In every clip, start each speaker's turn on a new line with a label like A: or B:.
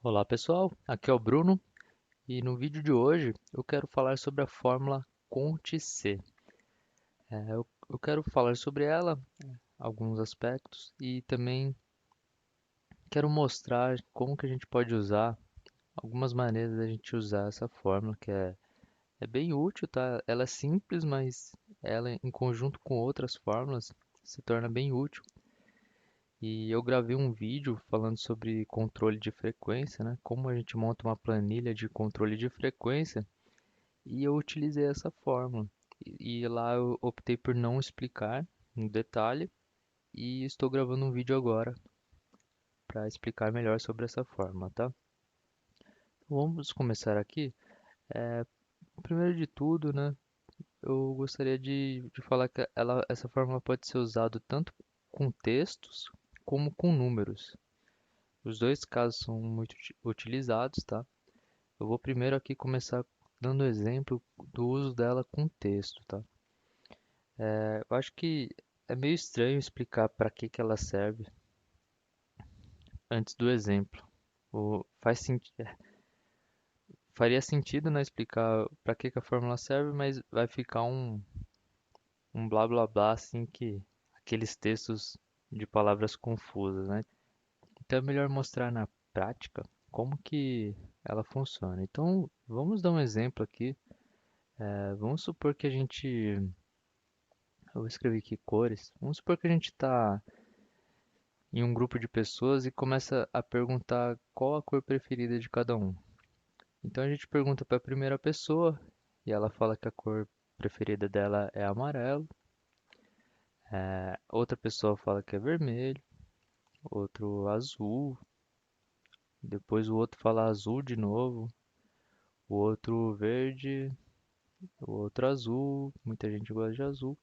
A: Olá pessoal, aqui é o Bruno e no vídeo de hoje eu quero falar sobre a fórmula Conte-C. Eu quero falar sobre ela, alguns aspectos e também quero mostrar como que a gente pode usar, algumas maneiras da gente usar essa fórmula que é bem útil, tá? Ela é simples, mas ela em conjunto com outras fórmulas se torna bem útil. E eu gravei um vídeo falando sobre controle de frequência, né? Como a gente monta uma planilha de controle de frequência. E eu utilizei essa fórmula. E lá eu optei por não explicar no detalhe e estou gravando um vídeo agora para explicar melhor sobre essa fórmula, tá? Vamos começar aqui. Primeiro de tudo, né, eu gostaria de falar que essa fórmula pode ser usada tanto com textos como com números. Os dois casos são muito utilizados, tá? Eu vou primeiro aqui começar dando exemplo do uso dela com texto, tá? Eu acho que é meio estranho explicar para que ela serve antes do exemplo. Faria sentido, né, explicar para que a fórmula serve, mas vai ficar um blá blá blá assim que aqueles textos de palavras confusas, né? Então é melhor mostrar na prática como que ela funciona. Então vamos dar um exemplo aqui. Vamos supor que eu vou escrever aqui cores. Vamos supor que a gente está em um grupo de pessoas e começa a perguntar qual a cor preferida de cada um. Então a gente pergunta para a primeira pessoa e ela fala que a cor preferida dela é amarelo. Outra pessoa fala que é vermelho, outro azul, depois o outro fala azul de novo, o outro verde, o outro azul, muita gente gosta de azul,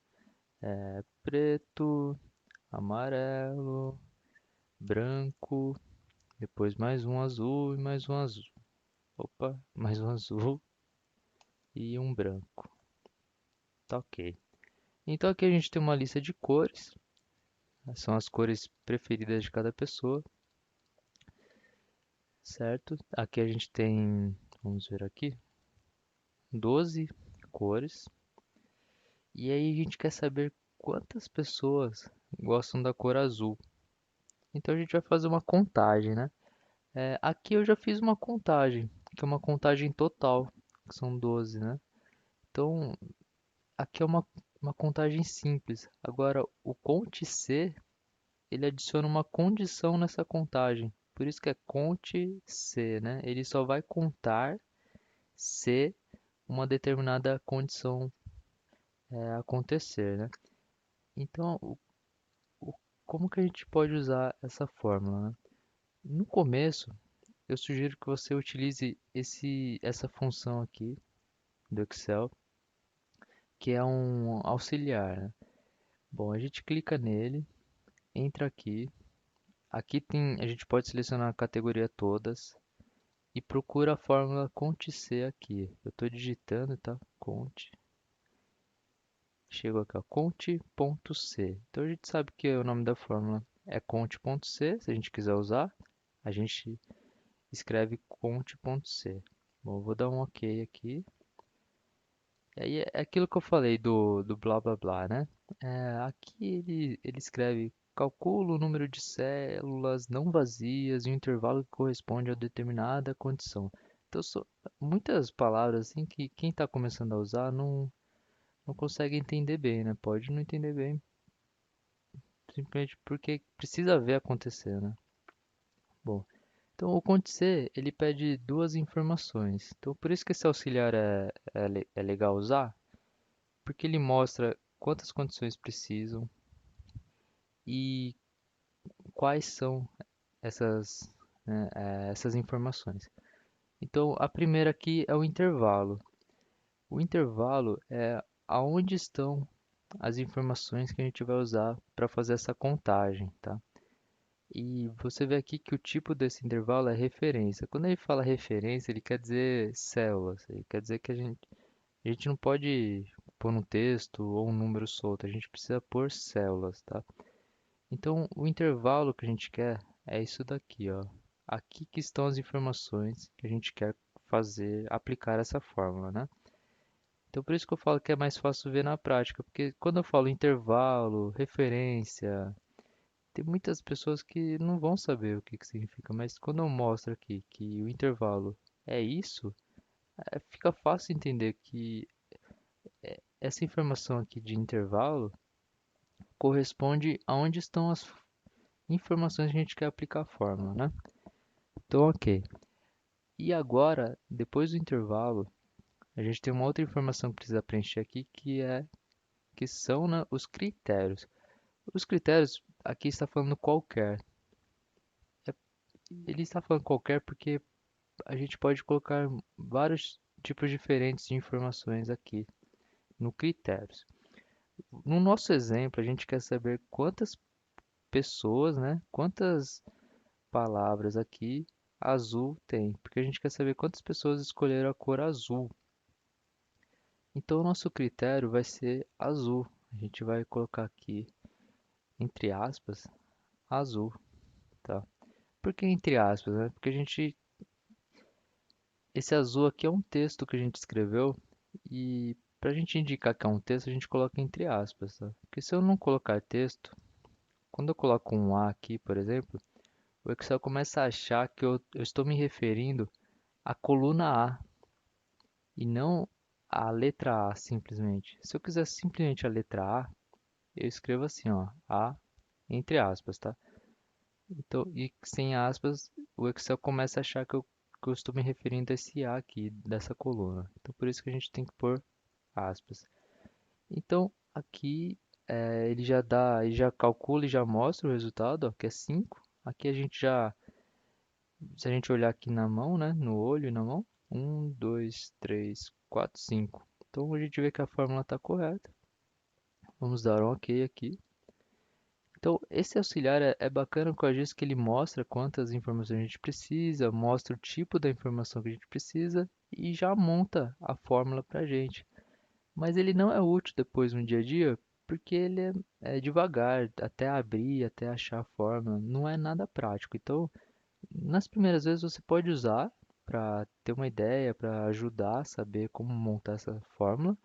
A: preto, amarelo, branco, depois mais um azul e mais um azul. Opa, mais um azul e um branco. Tá ok. Então aqui a gente tem uma lista de cores, são as cores preferidas de cada pessoa, certo? Aqui a gente tem, vamos ver aqui, 12 cores. E aí a gente quer saber quantas pessoas gostam da cor azul. Então a gente vai fazer uma contagem, né? Aqui eu já fiz uma contagem, que é uma contagem total, que são 12, né? Então aqui é uma contagem simples. Agora o conte C ele adiciona uma condição nessa contagem. Por isso que é conte se, né? Ele só vai contar se uma determinada condição acontecer, né? Então, o- como que a gente pode usar essa fórmula, né? No começo, eu sugiro que você utilize essa função aqui do Excel, que é um auxiliar, né? Bom, a gente clica nele, entra aqui. Aqui a gente pode selecionar a categoria todas, e procura a fórmula Conte-C aqui. Eu estou digitando, tá? Conte. Chego aqui, ó, Conte.C. Então a gente sabe que o nome da fórmula é Conte.C. Se a gente quiser usar, a gente escreve Conte.C. Bom, eu vou dar um OK aqui. E aí é aquilo que eu falei do blá blá blá, né? Aqui ele escreve calcula o número de células não vazias em um intervalo que corresponde a determinada condição. Então, são muitas palavras assim que quem está começando a usar não consegue entender bem, né? Pode não entender bem, simplesmente porque precisa ver acontecer, né? Bom, então o acontecer, ele pede duas informações. Então, por isso que esse auxiliar é legal usar, porque ele mostra quantas condições precisam e quais são essas, né, essas informações. Então, a primeira aqui é o intervalo. O intervalo é aonde estão as informações que a gente vai usar para fazer essa contagem, tá? E você vê aqui que o tipo desse intervalo é referência. Quando ele fala referência, ele quer dizer células. Ele quer dizer que a gente não pode pôr um texto ou um número solto. A gente precisa pôr células, tá? Então, o intervalo que a gente quer é isso daqui, ó. aqui que estão as informações que a gente quer fazer, aplicar essa fórmula, né? Então por isso que eu falo que é mais fácil ver na prática, porque quando eu falo intervalo, referência, tem muitas pessoas que não vão saber o que que significa, mas quando eu mostro aqui que o intervalo é isso, fica fácil entender que essa informação aqui de intervalo corresponde aonde estão as informações que a gente quer aplicar a fórmula, né? Então, ok. E agora, depois do intervalo, a gente tem uma outra informação que precisa preencher aqui, que são, né, os critérios. Os critérios, aqui está falando qualquer. É- Ele está falando qualquer porque a gente pode colocar vários tipos diferentes de informações aqui no critérios. No nosso exemplo, a gente quer saber quantas pessoas, né, quantas palavras aqui azul tem, porque a gente quer saber quantas pessoas escolheram a cor azul. Então, o nosso critério vai ser azul. A gente vai colocar aqui, entre aspas, azul, tá? Por que entre aspas, né? Porque esse azul aqui é um texto que a gente escreveu e para a gente indicar que é um texto, a gente coloca entre aspas, tá? Porque se eu não colocar texto, quando eu coloco um A aqui, por exemplo, o Excel começa a achar que eu estou me referindo à coluna A e não à letra A simplesmente. Se eu quiser simplesmente a letra A, eu escrevo assim, ó, A entre aspas, tá? Então, e sem aspas, o Excel começa a achar que eu estou me referindo a esse A aqui, dessa coluna. Então, por isso que a gente tem que pôr aspas. Então, aqui ele já calcula e já mostra o resultado, ó, que é 5. Aqui a gente já, se a gente olhar aqui na mão, né, no olho e na mão, 1, 2, 3, 4, 5. Então, a gente vê que a fórmula está correta. Vamos dar um OK aqui. Então, esse auxiliar é bacana com a GIS que ele mostra quantas informações a gente precisa, mostra o tipo da informação que a gente precisa e já monta a fórmula para a gente. Mas ele não é útil depois no dia a dia, porque ele é devagar, até abrir, até achar a fórmula, não é nada prático. Então, nas primeiras vezes você pode usar para ter uma ideia, para ajudar a saber como montar essa fórmula,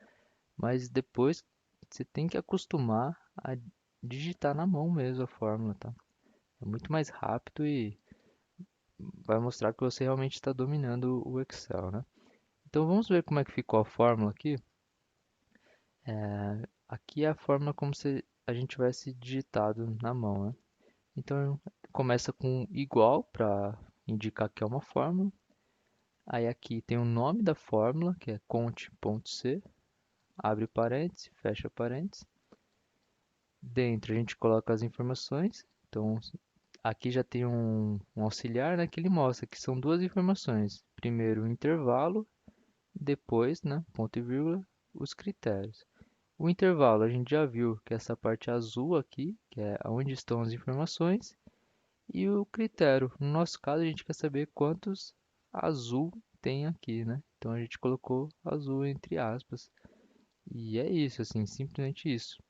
A: mas depois você tem que acostumar a digitar na mão mesmo a fórmula, tá? É muito mais rápido e vai mostrar que você realmente está dominando o Excel, né? Então vamos ver como é que ficou a fórmula aqui. Aqui é a fórmula como se a gente tivesse digitado na mão, né? Então começa com igual para indicar que é uma fórmula. Aí aqui tem o nome da fórmula, que é conte.c, abre parênteses, fecha parênteses. Dentro a gente coloca as informações. Então aqui já tem um auxiliar, né, que ele mostra que são duas informações. Primeiro o intervalo, depois, né, ponto e vírgula, os critérios. O intervalo a gente já viu que é essa parte azul aqui, que é onde estão as informações. E o critério, no nosso caso a gente quer saber quantos azul tem aqui, né? Então a gente colocou azul entre aspas. E é isso, assim, simplesmente isso.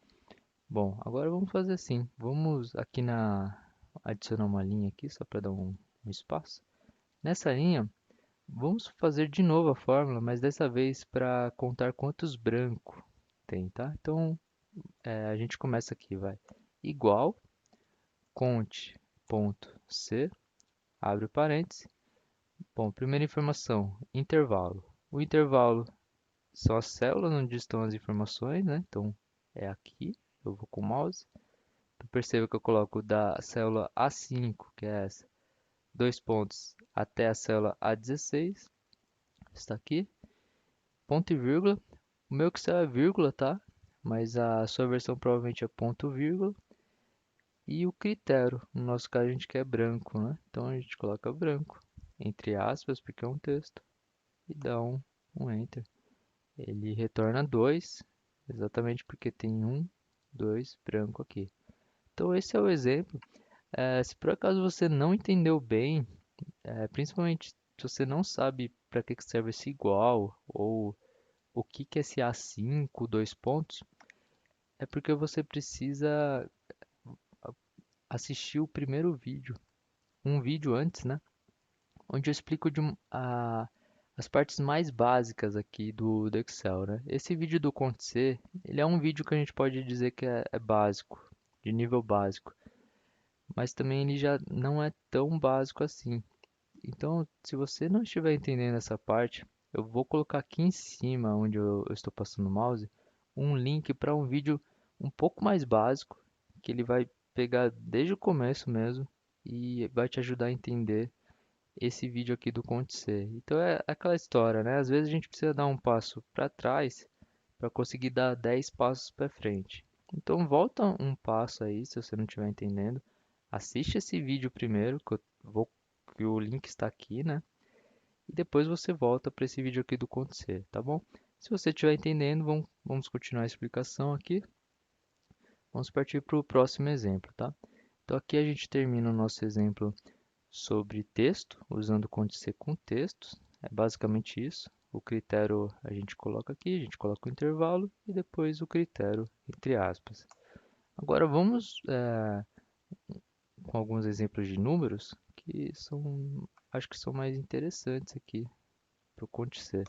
A: Bom, agora vamos fazer assim. Vamos aqui na adicionar uma linha aqui, só para dar um espaço. Nessa linha, vamos fazer de novo a fórmula, mas dessa vez para contar quantos branco tem, tá? Então, a gente começa aqui, vai. Igual, conte.c, abre parênteses. Bom, primeira informação, intervalo. O intervalo são as células onde estão as informações, né? Então, é aqui, eu vou com o mouse. Então, perceba que eu coloco da célula A5, que é essa, dois pontos, até a célula A16, está aqui, ponto e vírgula. O meu Excel é vírgula, tá? Mas a sua versão provavelmente é ponto vírgula. E o critério, no nosso caso a gente quer branco, né? Então a gente coloca branco, entre aspas, porque é um texto, e dá um Enter. Ele retorna 2, exatamente porque tem 2 branco aqui. Então esse é o exemplo. Se por acaso você não entendeu bem, principalmente se você não sabe para que serve esse igual, ou o que é esse A5, dois pontos, é porque você precisa assistir o primeiro vídeo, um vídeo antes, né? onde eu explico as partes mais básicas aqui do Excel, né? Esse vídeo do Conte C, ele é um vídeo que a gente pode dizer que é básico, de nível básico, mas também ele já não é tão básico assim. Então, se você não estiver entendendo essa parte, eu vou colocar aqui em cima, onde eu estou passando o mouse, um link para um vídeo um pouco mais básico, que ele vai pegar desde o começo mesmo e vai te ajudar a entender esse vídeo aqui do Conte C. Então é aquela história, né? Às vezes a gente precisa dar um passo para trás para conseguir dar 10 passos para frente. Então volta um passo aí, se você não estiver entendendo. Assiste esse vídeo primeiro, que o link está aqui, né? E depois você volta para esse vídeo aqui do Conte C, tá bom? Se você estiver entendendo, vamos continuar a explicação aqui. Vamos partir para o próximo exemplo, tá? Então aqui a gente termina o nosso exemplo sobre texto, usando Conte C com textos. É basicamente isso. O critério a gente coloca aqui, a gente coloca o intervalo e depois o critério entre aspas. Agora vamos com alguns exemplos de números que acho que são mais interessantes aqui para o Conte C.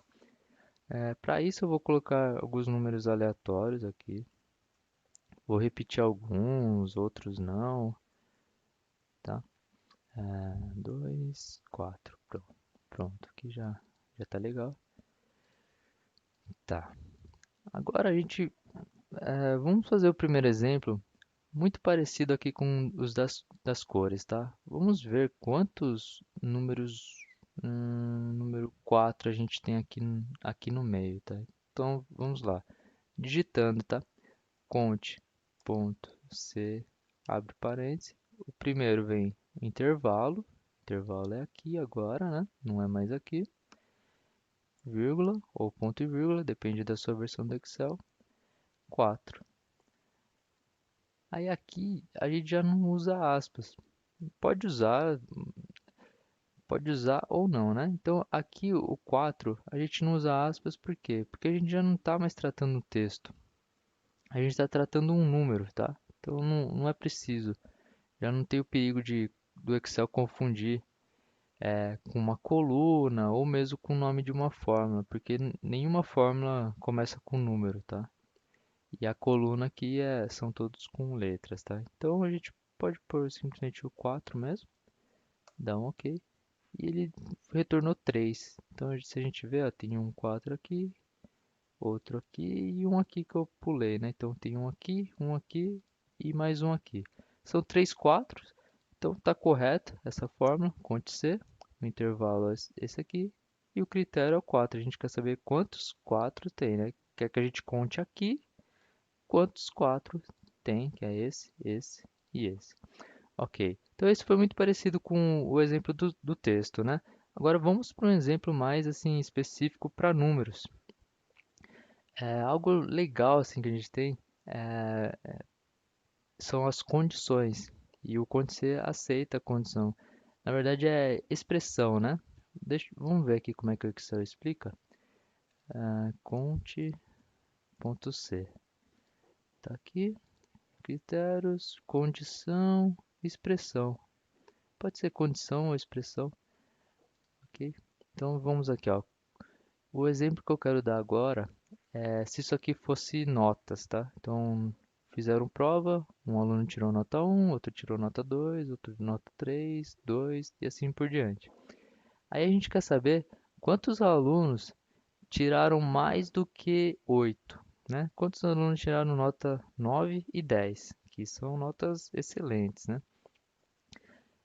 A: Para isso eu vou colocar alguns números aleatórios aqui. Vou repetir alguns, outros não, tá? 2, 4, pronto. Pronto, aqui já tá legal. Tá. Agora vamos fazer o primeiro exemplo, muito parecido aqui com os das cores, tá? Vamos ver quantos número 4 a gente tem aqui no meio, tá? Então, vamos lá. Digitando, tá? Conte, ponto, C, abre parênteses. O primeiro vem intervalo. Intervalo é aqui agora, né? Não é mais aqui. Vírgula ou ponto e vírgula, depende da sua versão do Excel. 4. Aí aqui a gente já não usa aspas. Pode usar, pode usar ou não, né? Então aqui o 4 a gente não usa aspas por quê? Porque a gente já não está mais tratando o texto. A gente está tratando um número, tá? Então não é preciso. Já não tem o perigo do Excel confundir com uma coluna ou mesmo com o nome de uma fórmula, porque nenhuma fórmula começa com número, tá? E a coluna aqui são todos com letras, tá? Então a gente pode pôr simplesmente o 4 mesmo, dá um OK. E ele retornou 3. Então se a gente ver, ó, tem um 4 aqui, outro aqui e um aqui que eu pulei, né? Então tem um aqui e mais um aqui. São 3 4. Então está correto essa fórmula, conte C. O intervalo é esse aqui e o critério é o 4. A gente quer saber quantos 4 tem, né? Quer que a gente conte aqui quantos 4 tem, que é esse e esse. Ok, então esse foi muito parecido com o exemplo do texto, né? Agora vamos para um exemplo mais assim específico para números. Algo legal assim que a gente tem é, são as condições e o acontecer aceita a condição. Na verdade é expressão, né? Vamos ver aqui como é que o Excel explica. Conte.c. Tá aqui, critérios, condição, expressão. Pode ser condição ou expressão, ok? Então vamos aqui, ó. O exemplo que eu quero dar agora é se isso aqui fosse notas, tá? Então fizeram prova, um aluno tirou nota 1, outro tirou nota 2, outro nota 3, 2 e assim por diante. Aí a gente quer saber quantos alunos tiraram mais do que 8, né? Quantos alunos tiraram nota 9 e 10, que são notas excelentes, né?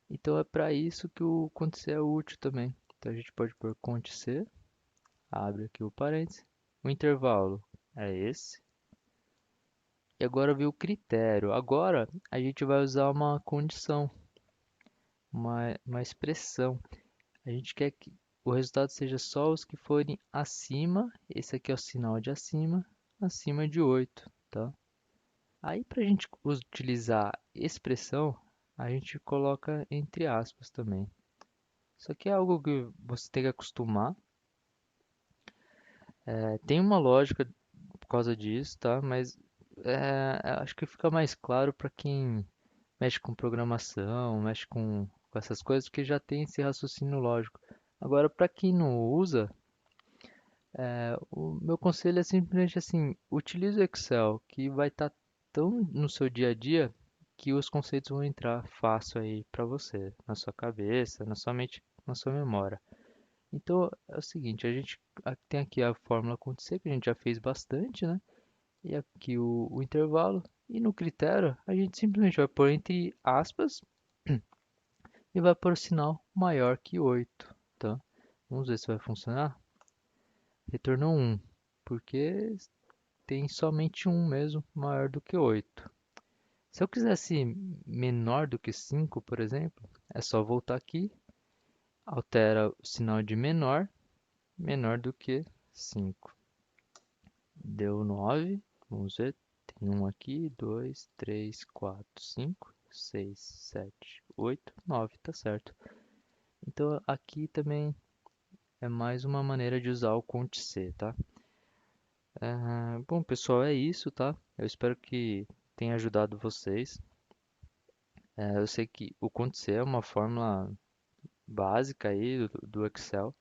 A: Então é para isso que o conte-c é útil também. Então a gente pode pôr conte-c, abre aqui o parênteses, o intervalo é esse. E agora vem o critério. Agora a gente vai usar uma condição, uma expressão. A gente quer que o resultado seja só os que forem acima, esse aqui é o sinal de acima, acima de 8, tá? Aí para a gente utilizar expressão, a gente coloca entre aspas também. Isso aqui é algo que você tem que acostumar. Tem uma lógica por causa disso, tá? Mas acho que fica mais claro para quem mexe com programação, mexe com essas coisas, que já tem esse raciocínio lógico. Agora, para quem não usa, o meu conselho é simplesmente assim, utilize o Excel, que vai estar tão no seu dia a dia que os conceitos vão entrar fácil aí para você, na sua cabeça, na sua mente, na sua memória. Então é o seguinte, a gente tem aqui a fórmula acontecer, que a gente já fez bastante, né? E aqui o intervalo. E no critério, a gente simplesmente vai pôr entre aspas e vai pôr sinal maior que 8, tá? Vamos ver se vai funcionar. Retornou 1, porque tem somente um mesmo maior do que 8. Se eu quisesse menor do que 5, por exemplo, é só voltar aqui, altera o sinal de menor, menor do que 5. Deu 9. Vamos ver. Tem um aqui, 2, 3, 4, 5, 6, 7, 8, 9. Tá certo. Então aqui também é mais uma maneira de usar o Conte C, tá? Bom, pessoal, é isso, tá? Eu espero que tenha ajudado vocês. Eu sei que o Conte C é uma fórmula básica aí do Excel,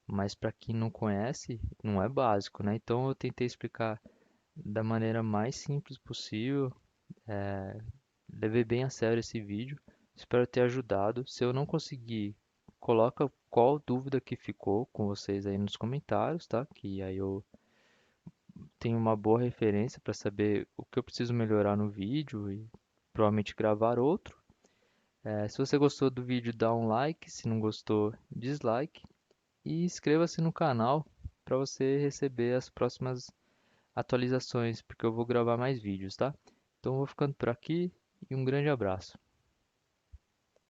A: mas para quem não conhece, não é básico, né? Então eu tentei explicar da maneira mais simples possível. Levei bem a sério esse vídeo. Espero ter ajudado. Se eu não conseguir, coloca qual dúvida que ficou com vocês aí nos comentários, tá? Que aí eu tenho uma boa referência para saber o que eu preciso melhorar no vídeo e provavelmente gravar outro. Se você gostou do vídeo, dá um like. Se não gostou, dislike. E inscreva-se no canal para você receber as próximas atualizações, porque eu vou gravar mais vídeos, tá? Então eu vou ficando por aqui e um grande abraço.